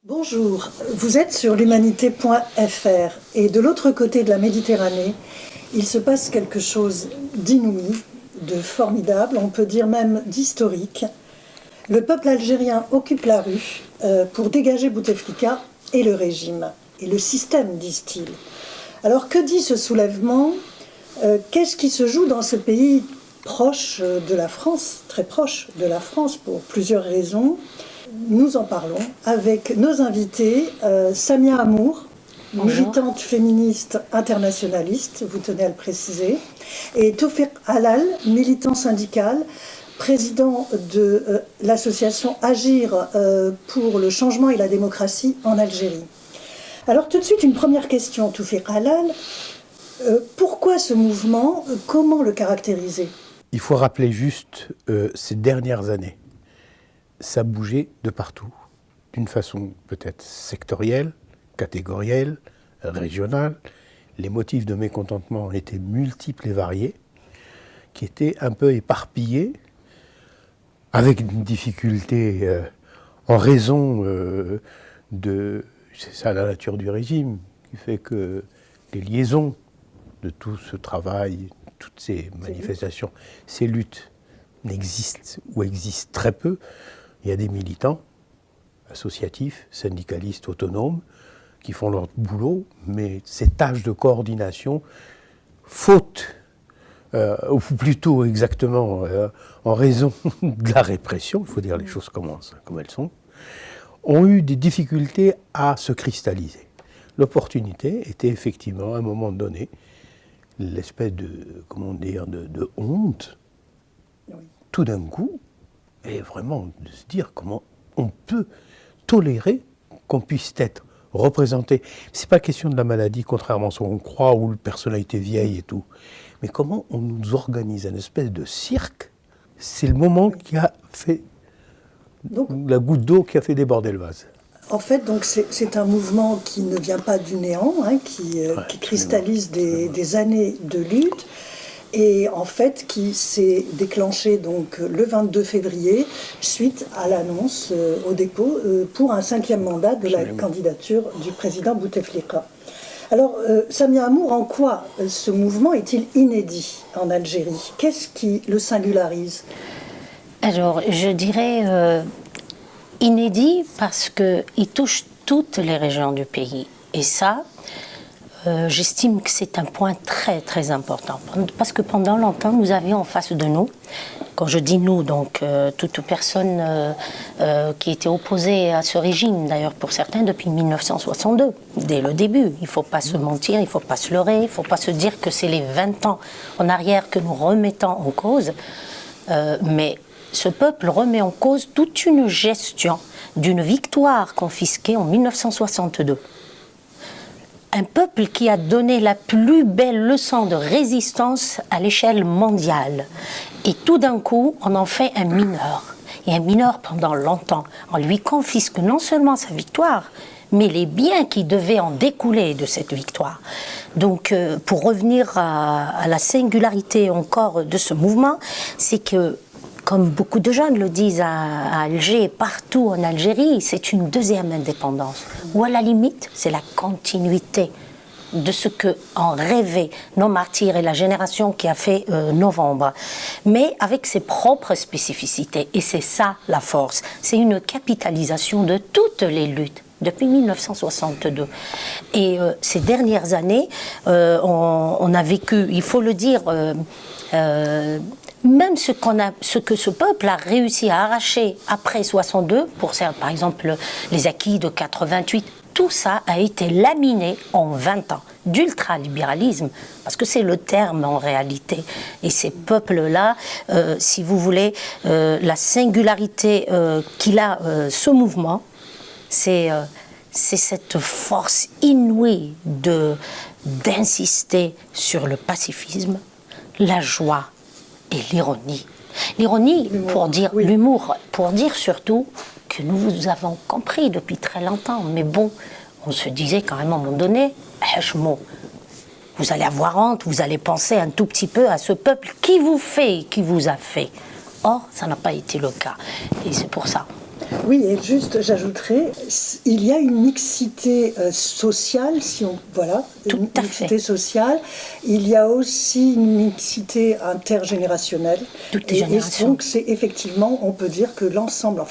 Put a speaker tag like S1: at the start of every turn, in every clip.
S1: Bonjour, vous êtes sur l'humanité.fr et de l'autre côté de la Méditerranée, il se passe quelque chose d'inouï, de formidable, on peut dire même d'historique. Le peuple algérien occupe la rue pour dégager Bouteflika et le régime, et le système, disent-ils. Alors que dit ce soulèvement? Qu'est-ce qui se joue dans ce pays proche de la France, très proche de la France pour plusieurs raisons? Nous en parlons avec nos invités, Samia Amour, militante féministe internationaliste, vous tenez à le préciser, et Toufiq Halal, militant syndical, président de l'association Agir pour le changement et la démocratie en Algérie. Alors tout de suite, une première question, Toufiq Halal. Pourquoi ce mouvement? Comment le caractériser?
S2: Il faut rappeler juste ces dernières années. Ça bougeait de partout, d'une façon peut-être sectorielle, catégorielle, régionale. Les motifs de mécontentement étaient multiples et variés, qui étaient un peu éparpillés, avec une difficulté en raison de... C'est ça la nature du régime, qui fait que les liaisons de tout ce travail, toutes ces manifestations, ces luttes n'existent ou existent très peu. Il y a des militants associatifs, syndicalistes, autonomes, qui font leur boulot, mais ces tâches de coordination, faute, ou plutôt exactement en raison de la répression, il faut dire les choses comme elles sont, ont eu des difficultés à se cristalliser. L'opportunité était effectivement, à un moment donné, l'espèce de, comment dire, de honte, tout d'un coup, et vraiment de se dire comment on peut tolérer qu'on puisse être représenté. C'est pas question de la maladie, contrairement à ce qu'on croit, ou la personnalité vieille et tout. Mais comment on nous organise une espèce de cirque? C'est le moment qui a fait la goutte d'eau qui a fait déborder le vase.
S1: En fait, donc c'est un mouvement qui ne vient pas du néant, hein, qui cristallise des années de lutte. Et en fait, qui s'est déclenché donc le 22 février, suite à l'annonce au dépôt pour un 5e mandat de la candidature du président Bouteflika. Alors, Samia Amour, en quoi ce mouvement est-il inédit en Algérie? Qu'est-ce qui le singularise?
S3: Alors, je dirais inédit parce qu'il touche toutes les régions du pays. Et ça... j'estime que c'est un point très très important parce que pendant longtemps nous avions en face de nous, quand je dis nous, donc toute personne qui était opposée à ce régime, d'ailleurs pour certains depuis 1962, dès le début. Il ne faut pas se mentir, il ne faut pas se leurrer, il ne faut pas se dire que c'est les 20 ans en arrière que nous remettons en cause, mais ce peuple remet en cause toute une gestion d'une victoire confisquée en 1962. Un peuple qui a donné la plus belle leçon de résistance à l'échelle mondiale. Et tout d'un coup, on en fait un mineur. Et un mineur pendant longtemps. On lui confisque non seulement sa victoire, mais les biens qui devaient en découler de cette victoire. Donc, pour revenir à la singularité encore de ce mouvement, c'est que, comme beaucoup de jeunes le disent à Alger, partout en Algérie, c'est une deuxième indépendance. Ou à la limite, c'est la continuité de ce qu'en rêvaient nos martyrs et la génération qui a fait novembre. Mais avec ses propres spécificités. Et c'est ça la force. C'est une capitalisation de toutes les luttes depuis 1962. Et ces dernières années, on a vécu, il faut le dire... même ce que ce peuple a réussi à arracher après 62, pour par exemple les acquis de 88, tout ça a été laminé en 20 ans d'ultralibéralisme, parce que c'est le terme en réalité. Et ces peuples-là, si vous voulez, la singularité qu'il a, ce mouvement, c'est cette force inouïe d'insister sur le pacifisme, la joie, et l'ironie. L'ironie, pour dire l'humour, pour dire surtout que nous vous avons compris depuis très longtemps. Mais bon, on se disait quand même à un moment donné, Hachmo, vous allez avoir honte, vous allez penser un tout petit peu à ce peuple qui vous fait, qui vous a fait. Or, ça n'a pas été le cas. Et c'est pour ça.
S1: Oui, et juste, j'ajouterais, il y a une mixité sociale,
S3: Tout à
S1: mixité
S3: fait.
S1: sociale. Il y a aussi une mixité intergénérationnelle.
S3: Toutes les
S1: Et
S3: générations.
S1: donc, c'est effectivement, on peut dire que l'ensemble,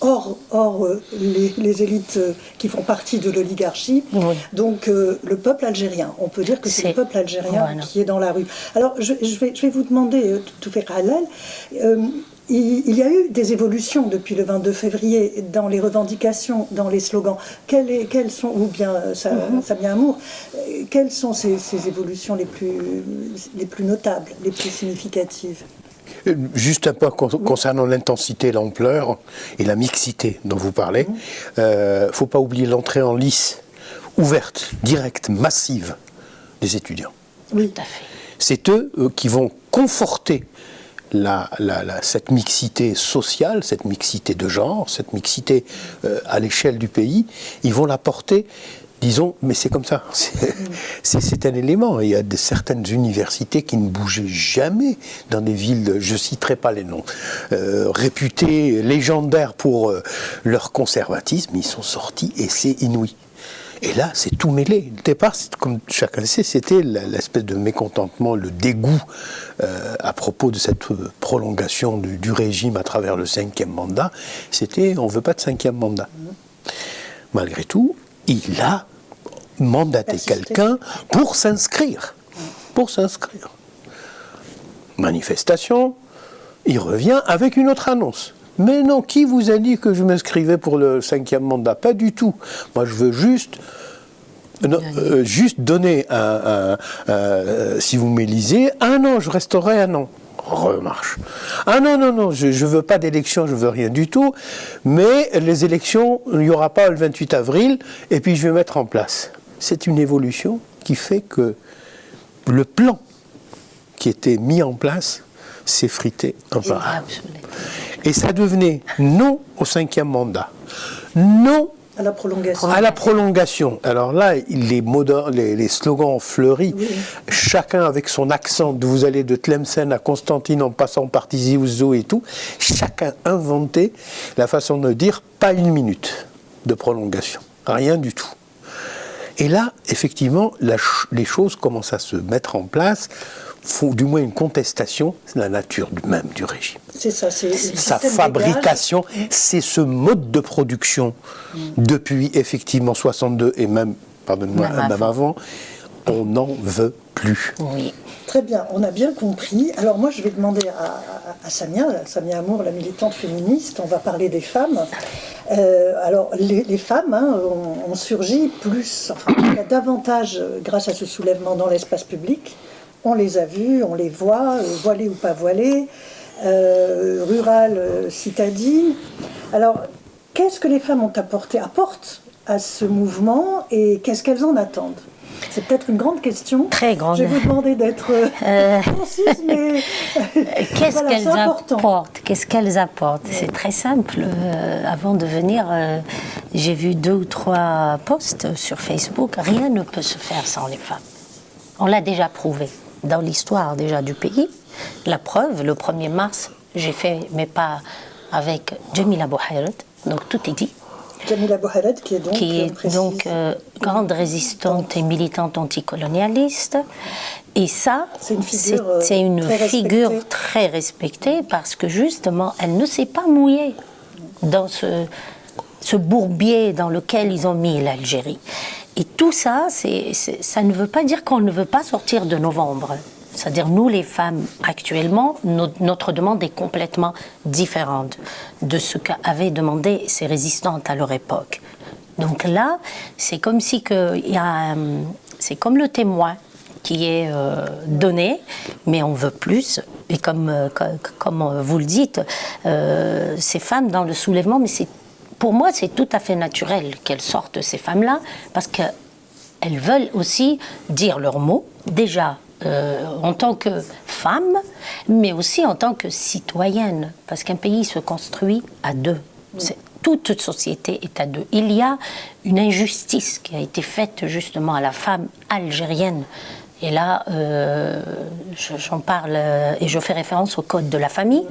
S1: hors les élites qui font partie de l'oligarchie,
S3: Oui.
S1: donc le peuple algérien, on peut dire que c'est le peuple algérien
S3: voilà.
S1: qui est dans la rue. Alors, je vais vous demander, tout fait parallèle, il y a eu des évolutions depuis le 22 février dans les revendications, dans les slogans. Quelles sont, ou bien Samia Amour, quelles sont ces évolutions les plus notables, les plus significatives?
S2: Juste un peu concernant l'intensité, l'ampleur et la mixité dont vous parlez, faut pas oublier l'entrée en lice, ouverte, directe, massive des étudiants.
S1: Oui,
S3: Tout à fait.
S2: C'est eux qui vont conforter cette mixité sociale, cette mixité de genre, cette mixité à l'échelle du pays. Ils vont la porter, disons, mais c'est comme ça, c'est un élément. Il y a certaines universités qui ne bougeaient jamais dans des villes, je ne citerai pas les noms, réputées, légendaires pour leur conservatisme, ils sont sortis et c'est inouï. Et là, c'est tout mêlé. Au départ, comme chacun le sait, c'était l'espèce de mécontentement, le dégoût à propos de cette prolongation du régime à travers le 5e mandat. C'était, on ne veut pas de 5e mandat. Malgré tout, il a mandaté quelqu'un pour s'inscrire. Pour s'inscrire. Manifestation, il revient avec une autre annonce. Mais non, qui vous a dit que je m'inscrivais pour le 5e mandat? Pas du tout. Moi, je veux juste donner si vous m'élisez, 1 an, je resterai 1 an. Remarche. Ah non, je ne veux pas d'élection, je ne veux rien du tout, mais les élections, il n'y aura pas le 28 avril, et puis je vais mettre en place. C'est une évolution qui fait que le plan qui était mis en place s'effritait un par un. Et ça devenait non au 5e mandat, non
S1: à la prolongation.
S2: À la prolongation. Alors là, les slogans ont fleuri, oui. Chacun avec son accent, vous allez de Tlemcen à Constantine en passant par Tizi Ouzou et tout, chacun inventait la façon de dire pas 1 minute de prolongation, rien du tout. Et là, effectivement, les choses commencent à se mettre en place, font du moins une contestation, c'est la nature même du régime.
S1: C'est ça, c'est
S2: sa fabrication, c'est ce mode de production depuis effectivement 62 et même, pardonne-moi, même avant, on n'en veut plus.
S3: Oui.
S1: Très bien, on a bien compris. Alors moi, je vais demander à Samia Amour, la militante féministe, on va parler des femmes. Alors les femmes ont surgi plus, enfin davantage grâce à ce soulèvement dans l'espace public. On les a vues, on les voit, voilées ou pas voilées, rurales, citadines. Alors, qu'est-ce que les femmes apportent à ce mouvement et qu'est-ce qu'elles en attendent? C'est peut-être une grande question.
S3: Très grande.
S1: Je vais vous demander d'être concise, mais
S3: qu'est-ce qu'elles apportent? Qu'est-ce qu'elles apportent? C'est très simple. Avant de venir, j'ai vu 2 ou 3 posts sur Facebook. Rien ne peut se faire sans les femmes. On l'a déjà prouvé dans l'histoire déjà du pays. La preuve, le 1er mars, j'ai fait mes pas avec Jamila Bouhayred, donc tout est dit.
S1: Jamila Bouhayred, qui est donc,
S3: grande résistante et militante anticolonialiste. Et ça, c'est une figure très respectée parce que justement, elle ne s'est pas mouillée dans ce bourbier dans lequel ils ont mis l'Algérie. Et tout ça, ça ne veut pas dire qu'on ne veut pas sortir de novembre. C'est-à-dire, nous, les femmes, actuellement, notre demande est complètement différente de ce qu'avaient demandé ces résistantes à leur époque. Donc là, c'est comme si c'est comme le témoin qui est donné, mais on veut plus. Et comme vous le dites, ces femmes dans le soulèvement, mais pour moi, c'est tout à fait naturel qu'elles sortent, ces femmes-là, parce qu'elles veulent aussi dire leurs mots, déjà en tant que femme, mais aussi en tant que citoyenne, parce qu'un pays se construit à 2. Toute société est à 2. Il y a une injustice qui a été faite justement à la femme algérienne. Et là, j'en parle et je fais référence au code de la famille.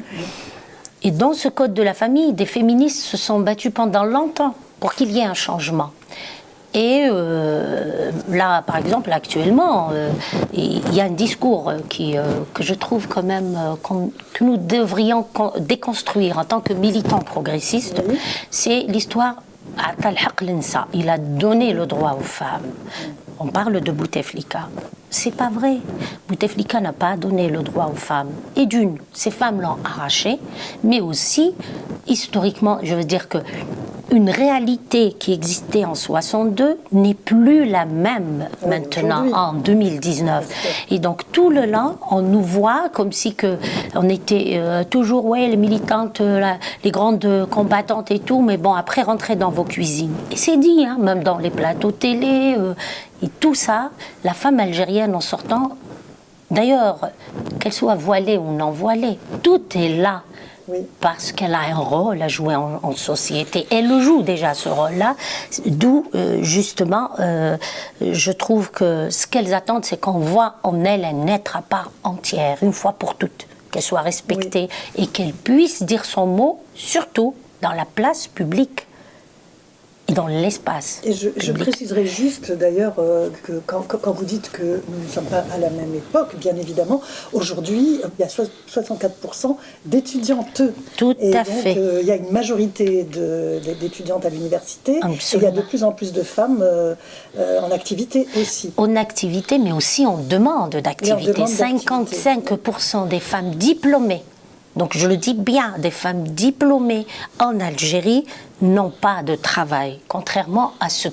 S3: Et dans ce code de la famille, des féministes se sont battues pendant longtemps pour qu'il y ait un changement. Et là, par exemple, actuellement, il y a un discours que je trouve quand même que nous devrions déconstruire en tant que militants progressistes. Oui. C'est l'histoire il a donné le droit aux femmes. On parle de Bouteflika. C'est pas vrai. Bouteflika n'a pas donné le droit aux femmes. Et d'une, ces femmes l'ont arraché, mais aussi, historiquement, je veux dire que une réalité qui existait en 62 n'est plus la même maintenant en 2019. Et donc tout le long, on nous voit comme si on était toujours les militantes, les grandes combattantes et tout, mais bon, après rentrer dans vos cuisines. Et c'est dit, hein, même dans les plateaux télé, et tout ça, la femme algérienne en sortant, d'ailleurs, qu'elle soit voilée ou non voilée, tout est là. Oui. Parce qu'elle a un rôle à jouer en société. Elle le joue déjà, ce rôle-là. D'où, justement, je trouve que ce qu'elles attendent, c'est qu'on voit en elle un être à part entière, une fois pour toutes, qu'elle soit respectée et qu'elle puisse dire son mot, surtout dans la place publique. Et dans l'espace. Et
S1: je préciserai juste d'ailleurs que quand vous dites que nous ne sommes pas à la même époque, bien évidemment, aujourd'hui, il y a 64% d'étudiantes.
S3: Tout à fait.
S1: Il y a une majorité d'étudiantes à l'université. Absolument. Et il y a de plus en plus de femmes en activité aussi.
S3: En activité, mais aussi en demande d'activité. 55% des femmes diplômées. Donc je le dis bien, des femmes diplômées en Algérie n'ont pas de travail, contrairement à ce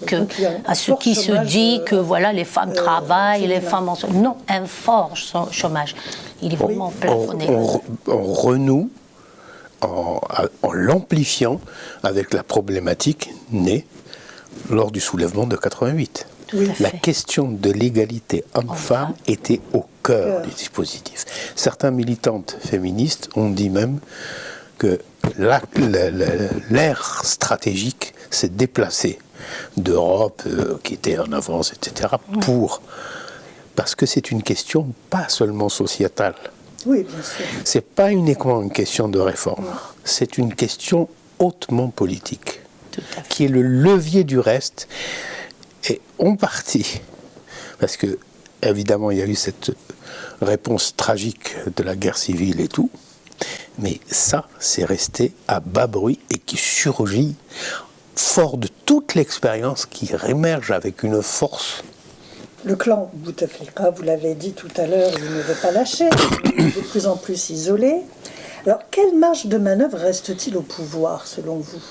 S3: qui se dit que voilà, les femmes travaillent, les femmes en... Non, un fort chômage. Il est vraiment plafonné.
S2: On renoue en l'amplifiant avec la problématique née lors du soulèvement de 88. La question de l'égalité homme-femme était au cœur du dispositif. Certains militantes féministes ont dit même que l'ère stratégique s'est déplacée d'Europe, qui était en avance, etc., parce que c'est une question pas seulement sociétale.
S1: Oui, bien sûr.
S2: C'est pas uniquement une question de réforme, c'est une question hautement politique, qui est le levier du reste. Et en partie, parce que, évidemment, il y a eu cette réponse tragique de la guerre civile et tout, mais ça, c'est resté à bas bruit et qui surgit fort de toute l'expérience qui rémerge avec une force.
S1: Le clan Bouteflika, vous l'avez dit tout à l'heure, il ne veut pas lâcher, il est de plus en plus isolé. Alors, quelle marge de manœuvre reste-t-il au pouvoir, selon vous ?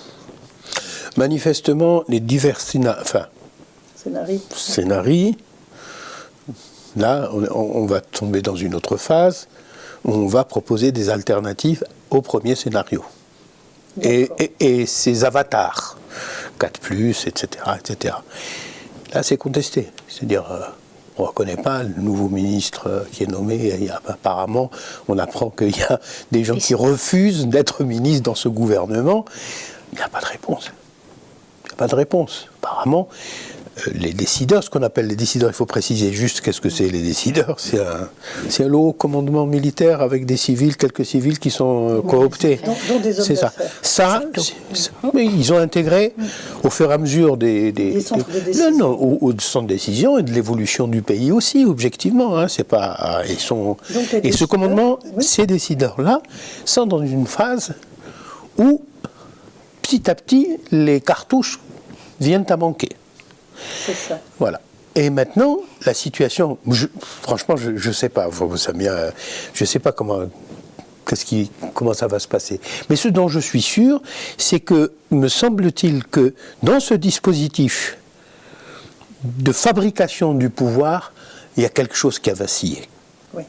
S2: Manifestement, les divers scénarii. Là, on va tomber dans une autre phase où on va proposer des alternatives au premier scénario. Et ces avatars, 4+, etc., etc. Là, c'est contesté. C'est-à-dire, on ne reconnaît pas le nouveau ministre qui est nommé. Apparemment, on apprend qu'il y a des gens qui refusent d'être ministres dans ce gouvernement. Il n'y a pas de réponse. Il n'y a pas de réponse. Apparemment, les décideurs, ce qu'on appelle les décideurs, il faut préciser juste qu'est-ce que c'est les décideurs. C'est un haut commandement militaire avec des civils, quelques civils qui sont cooptés.
S1: Dont des hommes
S2: d'affaires. Mais ils ont intégré au fur et à mesure des
S1: centres de décision.
S2: au centre de décision et de l'évolution du pays aussi, objectivement. Hein, c'est pas, et ce commandement, ces décideurs-là, sont dans une phase où, petit à petit, les cartouches viennent à manquer.
S1: C'est ça.
S2: Voilà. Et maintenant, la situation, franchement, je ne sais pas, je ne sais pas comment ça va se passer. Mais ce dont je suis sûr, c'est que, me semble-t-il que dans ce dispositif de fabrication du pouvoir, il y a quelque chose qui a vacillé.
S1: Oui.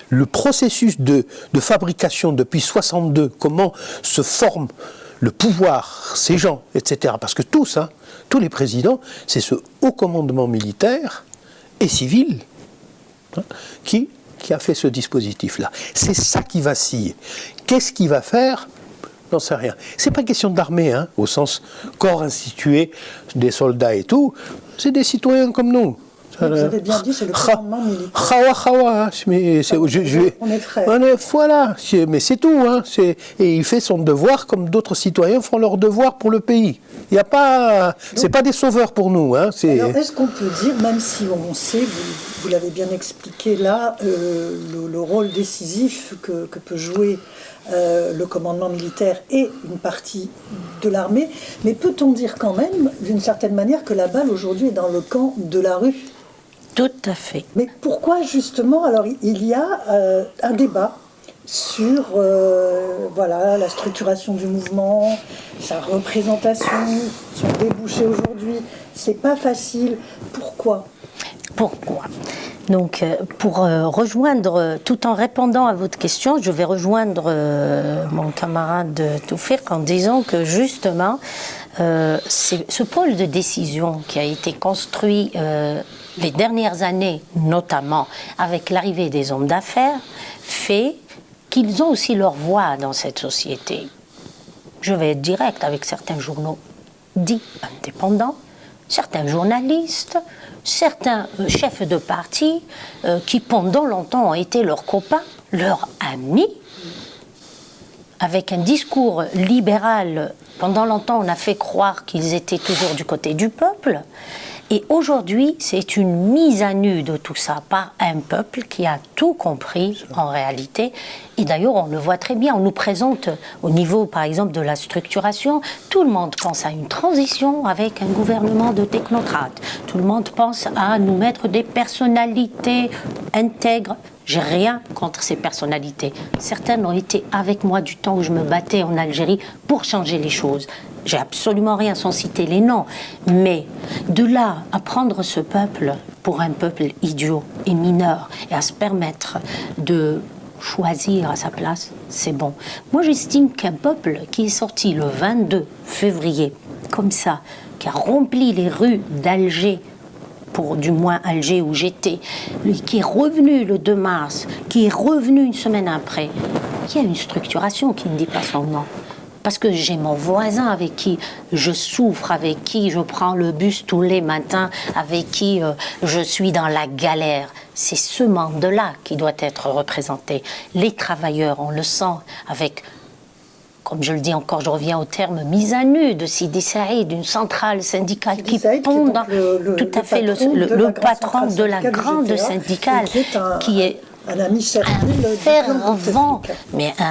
S2: Le processus de fabrication depuis 62, comment se forme le pouvoir, ces gens, etc. Parce que tous les présidents, c'est ce haut commandement militaire et civil qui a fait ce dispositif-là. C'est ça qui vacille. Qu'est-ce qu'il va faire ? J'en sais rien. C'est pas question d'armée, au sens corps institué, des soldats et tout. C'est des citoyens comme nous.
S1: Vous avez bien dit, c'est le commandement militaire.
S2: Khawa, mais
S1: On est frères.
S2: Voilà, mais c'est tout. Hein, et il fait son devoir comme d'autres citoyens font leur devoir pour le pays. Il y a pas, c'est pas des sauveurs pour nous. Hein,
S1: alors, est-ce qu'on peut dire, même si on sait, vous l'avez bien expliqué là, le rôle décisif que peut jouer le commandement militaire et une partie de l'armée, mais peut-on dire quand même, d'une certaine manière, que la balle aujourd'hui est dans le camp de la rue ?
S3: Tout à fait.
S1: Mais pourquoi justement, alors il y a un débat sur voilà, la structuration du mouvement, sa représentation, son débouché aujourd'hui, c'est pas facile. Pourquoi ?
S3: Donc, pour rejoindre, tout en répondant à votre question, je vais rejoindre mon camarade Toufik en disant que justement, c'est ce pôle de décision qui a été construit les dernières années, notamment avec l'arrivée des hommes d'affaires, fait qu'ils ont aussi leur voix dans cette société. Je vais être direct avec certains journaux dits indépendants, certains journalistes, certains chefs de parti qui pendant longtemps ont été leurs copains, leurs amis, avec un discours libéral. Pendant longtemps, on a fait croire qu'ils étaient toujours du côté du peuple. Et aujourd'hui, c'est une mise à nu de tout ça par un peuple qui a tout compris en réalité. Et d'ailleurs, on le voit très bien. On nous présente au niveau, par exemple, de la structuration, tout le monde pense à une transition avec un gouvernement de technocrates. Tout le monde pense à nous mettre des personnalités intègres. J'ai rien contre ces personnalités. Certaines ont été avec moi du temps où je me battais en Algérie pour changer les choses. J'ai absolument rien sans citer les noms. Mais de là à prendre ce peuple pour un peuple idiot et mineur et à se permettre de choisir à sa place, c'est bon. Moi, j'estime qu'un peuple qui est sorti le 22 février, comme ça, qui a rempli les rues d'Alger, pour du moins Alger où j'étais, qui est revenu le 2 mars, qui est revenu une semaine après, il y a une structuration qui ne dit pas son nom. Parce que j'ai mon voisin avec qui je souffre, avec qui je prends le bus tous les matins, avec qui je suis dans la galère. C'est ce monde-là qui doit être représenté. Les travailleurs, on le sent avec, comme je le dis encore, je reviens au terme mise à nu de Sidi Saïd, une centrale syndicale qui pond dans tout à fait le patron de la grande syndicale, qui est
S1: un ami servile,
S3: un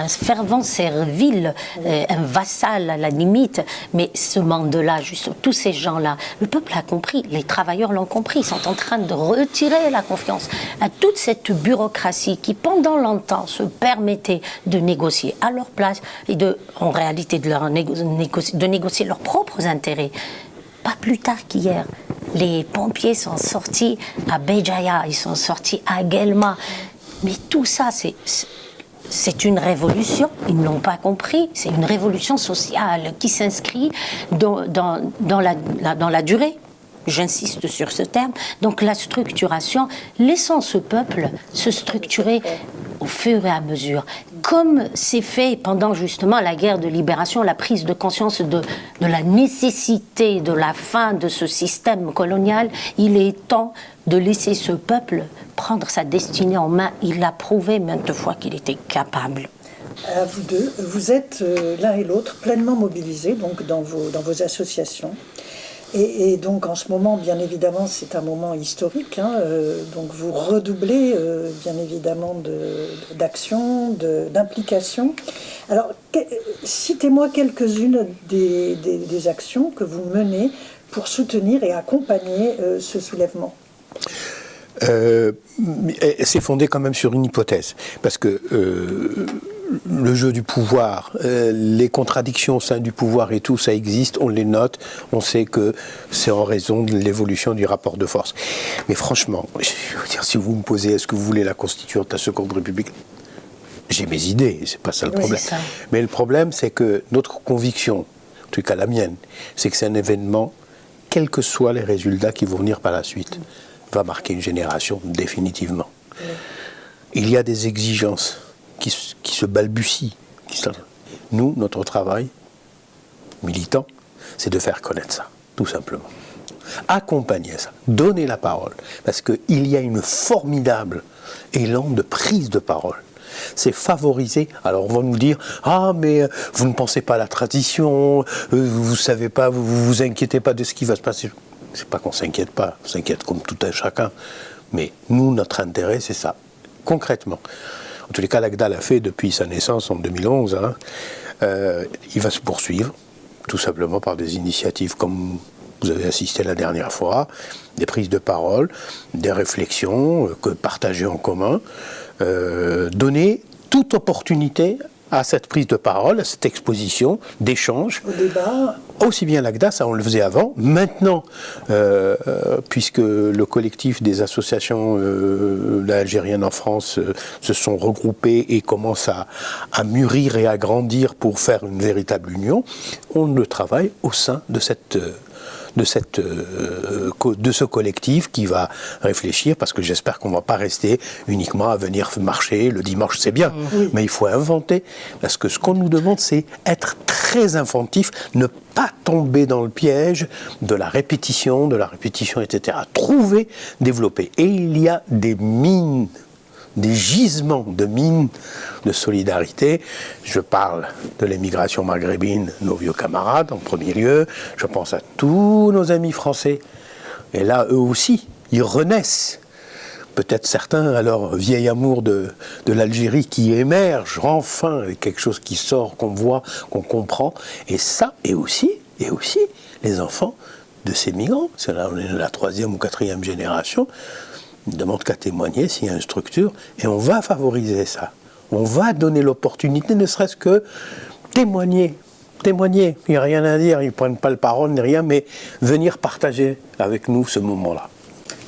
S3: fervent servile, un vassal à la limite. Mais ce monde-là, juste tous ces gens-là, le peuple a compris, les travailleurs l'ont compris, ils sont en train de retirer la confiance à toute cette bureaucratie qui, pendant longtemps, se permettait de négocier à leur place et en réalité, de négocier leurs propres intérêts. Pas plus tard qu'hier, les pompiers sont sortis à Béjaïa, ils sont sortis à Guelma. Mais tout ça, c'est une révolution, ils ne l'ont pas compris, c'est une révolution sociale qui s'inscrit dans la durée. J'insiste sur ce terme. Donc la structuration, laissons ce peuple se structurer au fur et à mesure. Comme c'est fait pendant justement la guerre de libération, la prise de conscience de la nécessité de la fin de ce système colonial, il est temps de laisser ce peuple prendre sa destinée en main. Il a prouvé maintes fois qu'il était capable.
S1: Vous deux, vous êtes l'un et l'autre pleinement mobilisés donc, dans vos associations. Et donc en ce moment, bien évidemment, c'est un moment historique. Donc vous redoublez, bien évidemment, d'action, d'implication. Alors, citez-moi quelques-unes des actions que vous menez pour soutenir et accompagner ce soulèvement.
S2: C'est fondé quand même sur une hypothèse, parce que le jeu du pouvoir, les contradictions au sein du pouvoir et tout, ça existe, on les note, on sait que c'est en raison de l'évolution du rapport de force. Mais franchement, je veux dire, si vous me posez est-ce que vous voulez la constituante de la Seconde République, j'ai mes idées, c'est pas ça le problème.
S3: Ça.
S2: Mais le problème, c'est que notre conviction, en tout cas la mienne, c'est que c'est un événement, quels que soient les résultats qui vont venir par la suite, va marquer une génération définitivement. Il y a des exigences qui se balbutient. Nous, notre travail militant, c'est de faire connaître ça, tout simplement. accompagner ça, donner la parole, parce qu'il y a une formidable élan de prise de parole. C'est favoriser. Alors on va nous dire, ah mais vous ne pensez pas à la tradition, vous savez pas, vous inquiétez pas de ce qui va se passer. C'est pas qu'on s'inquiète pas, on s'inquiète comme tout un chacun. Mais nous, notre intérêt, c'est ça, concrètement. En tous les cas, l'ACDA l'a fait depuis sa naissance en 2011. Il va se poursuivre, tout simplement par des initiatives comme vous avez assisté la dernière fois, des prises de parole, des réflexions partagées en commun, donner toute opportunité à cette prise de parole, à cette exposition, d'échange.
S1: Au débat.
S2: Aussi bien l'ACDA, ça on le faisait avant. Maintenant, puisque le collectif des associations algériennes en France se sont regroupés et commencent à mûrir et à grandir pour faire une véritable union, on le travaille au sein de ce collectif qui va réfléchir, parce que j'espère qu'on ne va pas rester uniquement à venir marcher le dimanche, c'est bien, mais il faut inventer, parce que ce qu'on nous demande, c'est être très inventif, ne pas tomber dans le piège de la répétition, etc. Trouver, développer. Et il y a des mines, des gisements de mines de solidarité. Je parle de l'émigration maghrébine, nos vieux camarades en premier lieu. Je pense à tous nos amis français. Et là, eux aussi, ils renaissent. Peut-être certains, à leur vieil amour de l'Algérie qui émerge enfin, avec quelque chose qui sort, qu'on voit, qu'on comprend. Et ça, et aussi les enfants de ces migrants. C'est là, on est la 3e ou 4e génération. Il ne demande qu'à témoigner s'il y a une structure, et on va favoriser ça. On va donner l'opportunité, ne serait-ce que témoigner. Il n'y a rien à dire, ils ne prennent pas le parole ni rien, mais venir partager avec nous ce moment-là.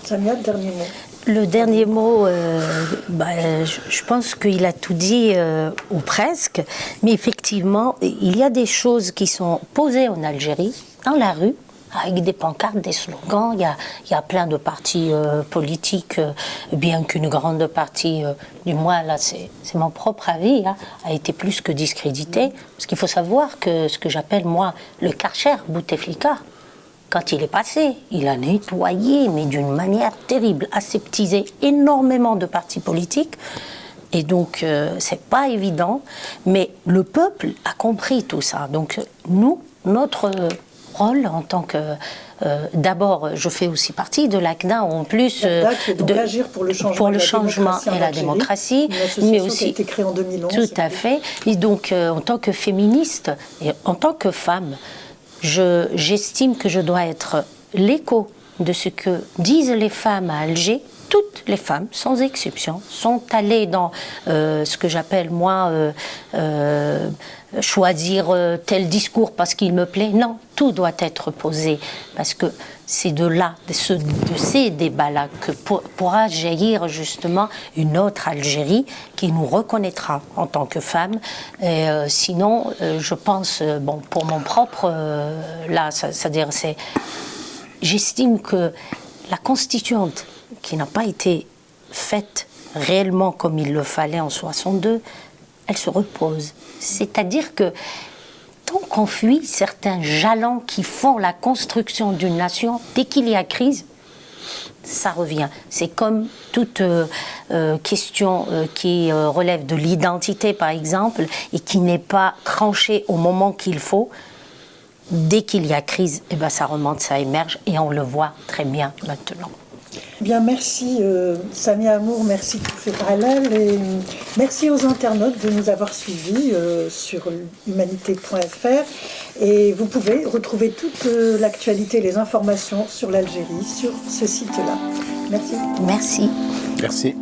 S1: Samia, le dernier mot.
S3: Le dernier mot, je pense qu'il a tout dit, ou presque, mais effectivement, il y a des choses qui sont posées en Algérie, dans la rue, avec des pancartes, des slogans. Il y a plein de partis politiques, bien qu'une grande partie, du moins là c'est mon propre avis, a été plus que discréditée. Parce qu'il faut savoir que ce que j'appelle moi le Karcher Bouteflika, quand il est passé, il a nettoyé, mais d'une manière terrible, aseptisé énormément de partis politiques. Et donc, c'est pas évident, mais le peuple a compris tout ça. Donc, nous, notre rôle en tant que... d'abord, je fais aussi partie de l'ACDA, en plus
S1: d'agir pour le changement,
S3: et la démocratie,
S1: mais aussi qui a été créée en 2011.
S3: Tout à fait. Et donc, en tant que féministe et en tant que femme, j'estime que je dois être l'écho de ce que disent les femmes à Alger. Toutes les femmes, sans exception, sont allées dans ce que j'appelle, moi, choisir tel discours parce qu'il me plaît. Non, tout doit être posé, parce que c'est de là, de ces débats-là, que pourra jaillir justement une autre Algérie qui nous reconnaîtra en tant que femme. Et, sinon, je pense, pour mon propre, c'est-à-dire, j'estime que la constituante, qui n'a pas été faite réellement comme il le fallait en 62, elle se repose. C'est-à-dire que tant qu'on fuit certains jalons qui font la construction d'une nation, dès qu'il y a crise, ça revient. C'est comme toute question qui relève de l'identité, par exemple, et qui n'est pas tranchée au moment qu'il faut. Dès qu'il y a crise, ça remonte, ça émerge, et on le voit très bien maintenant.
S1: Bien, merci Samia Amour, merci Toufé Parallèle, et merci aux internautes de nous avoir suivis sur humanité.fr, et vous pouvez retrouver toute l'actualité, les informations sur l'Algérie sur ce site-là. Merci.
S3: Merci.
S2: Merci.